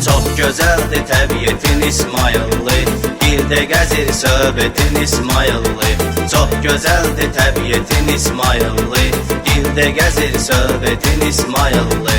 Çox gözəldir təbiətin İsmayıllı, dildə gəzir söhbətin İsmayıllı. Çox gözəldir təbiətin İsmayıllı, dildə gəzir söhbətin İsmayıllı.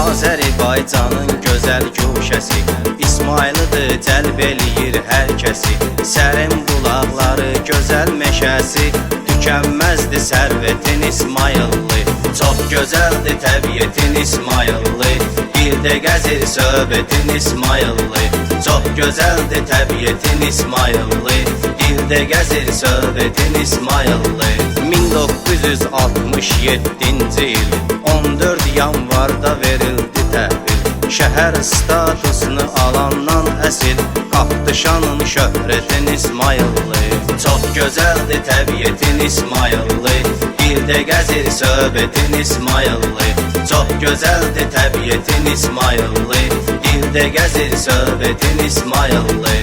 Azərbaycanın gözəl güşəsi, İsmayılıdır cəlb eləyir hər kəsi. Sərin bulaqları, gözəl meşəsi, tükənməzdir sərvətin İsmayıllı. Çox gözəldir təbiətin İsmayıllı, dildə gəzir söhbətin İsmayıllı. Çox gözəldir təbiətin İsmayıllı, dildə gəzir söhbətin İsmayıllı. 1967-ci il 14 yanvarda verildi təhvil, şəhər statusunu alandan əsil, qalxdı şanın şöhrətin İsmayıllı. Çox gözəldir təbiətin İsmayıllı, dildə gəzir söhbətin İsmayıllı. Çox gözəldir təbiətin İsmayıllı, dildə gəzir söhbətin İsmayıllı.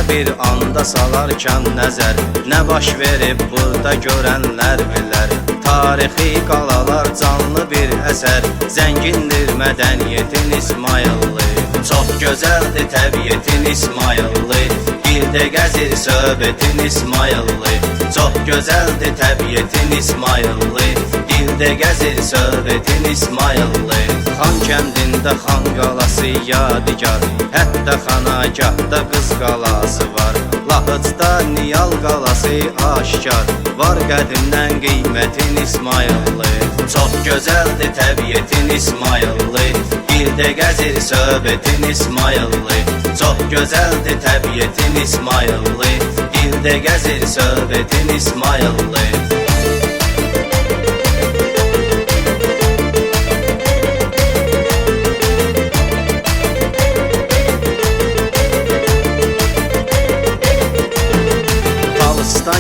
Bir anda salarkən nəzər, nə baş verib burada görənlər bilər. Tarixi qalalar canlı bir əsər, zəngindir mədəniyyətin İsmayıllı. Çox gözəldir təbiətin İsmayıllı, dildə gəzir söhbətin İsmayıllı. Çox gözəldir təbiətin İsmayıllı, dildə gəzir söhbətin İsmayıllı. Xan kəndində xan qalası yadigar, hətta xanagahda qız qalası var. Lahıcda Niyal qalası aşkar, var qədimdən qiymətin İsmayıllı. Çox gözəldir təbiətin İsmayıllı, dildə gəzir söhbətin İsmayıllı. Çox gözəldir təbiətin İsmayıllı, dildə gəzir söhbətin İsmayıllı.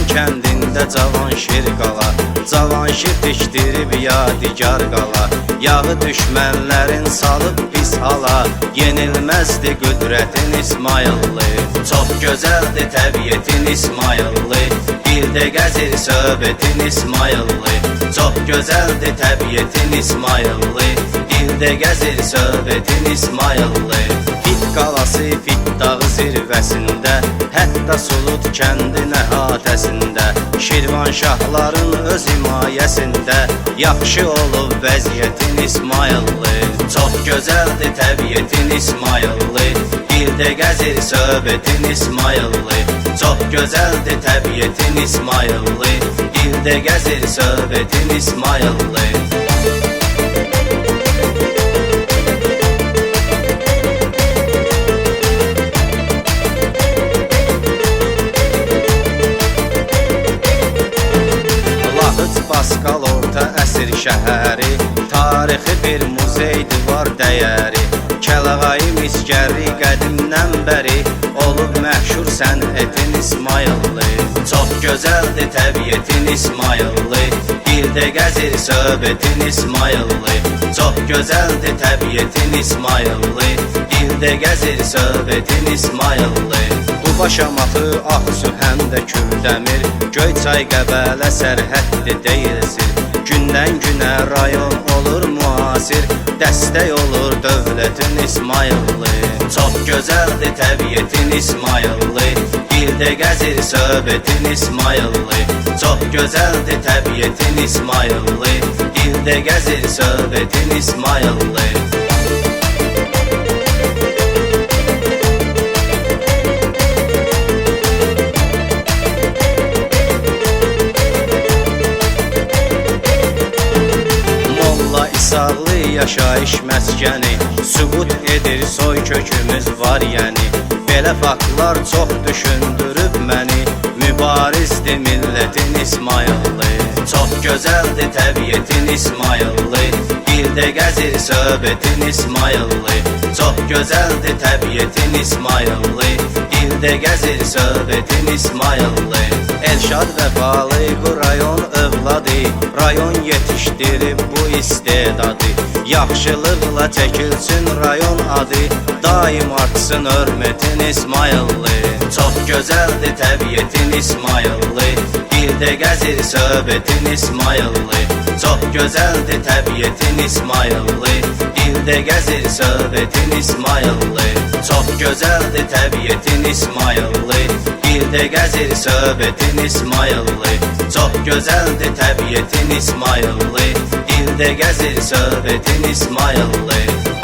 Kəndində Cavanşir qala, Cavanşir tikdirib yadigar qala. Yağı düşmənlərin salıb pis hala, yenilməzdir qüdrətin İsmayıllı. Çox gözəldir təbiətin İsmayıllı, dildə gəzir söhbətin İsmayıllı. Çox gözəldir təbiətin İsmayıllı, dildə gəzir söhbətin İsmayıllı. Fit qalası Fit dağı zirvəsində, hətta Sulud kəndin əhatəsində, Şirvanşahların öz himayəsində yaxşı olub vəziyyətin İsmayıllı. Çox gözəldir təbiətin İsmayıllı, dildə gəzir söhbətin İsmayıllı. Çox gözəldir təbiətin İsmayıllı, dildə gəzir söhbətin İsmayıllı. Baskal orta əsr şəhəri, tarixi bir muzeydir var dəyəri. Kəlağayı misgəri qədimdən bəri, olub məşhur sənətin İsmayıllı. Çox gözəldir təbiətin İsmayıllı, dildə gəzir söhbətin İsmayıllı. Çox gözəldir təbiətin İsmayıllı, dildə gəzir söhbətin İsmayıllı. Bu başamaxı Ağsu həm də Kürdəmir, Göyçay Qəbələ sərhəddi deyilsin. Gündən günə rayon olur müasir, dəstək olur dövlətin İsmayıllı. Çox gözəldir təbiətin İsmayıllı, dildə gəzir söhbətin İsmayıllı. Çox gözəldir təbiətin İsmayıllı, dildə gəzir söhbətin İsmayıllı. İsaqlı yaşayış məskəni, sübut edir soy kökümüz var yəni. Belə faktlar çox düşündürüb məni, mübarizdir millətin İsmayıllı. Çox gözəldir təbiətin İsmayıllı, dildə gəzir söhbətin İsmayıllı. Çox gözəldir təbiətin İsmayıllı, dildə dildə gəzir söhbətin İsmayıllı. Elşad vəfalı bu rayon övladı, rayon yetişdirib bu istedadı. Yaxşılıqla çəkilsin rayon adı, daim artsın hörmətin İsmayıllı. Çox gözəldir təbiətin İsmayıllı, dildə gəzir söhbətin İsmayıllı. Çox gözəldir təbiətin İsmayıllı, dildə gəzir söhbətin İsmayıllı. Çox gözəldir təbiətin İsmayıllı, dildə gəzir söhbətin İsmayıllı. Çox gözəldir təbiətin İsmayıllı, dildə gəzir söhbətin İsmayıllı.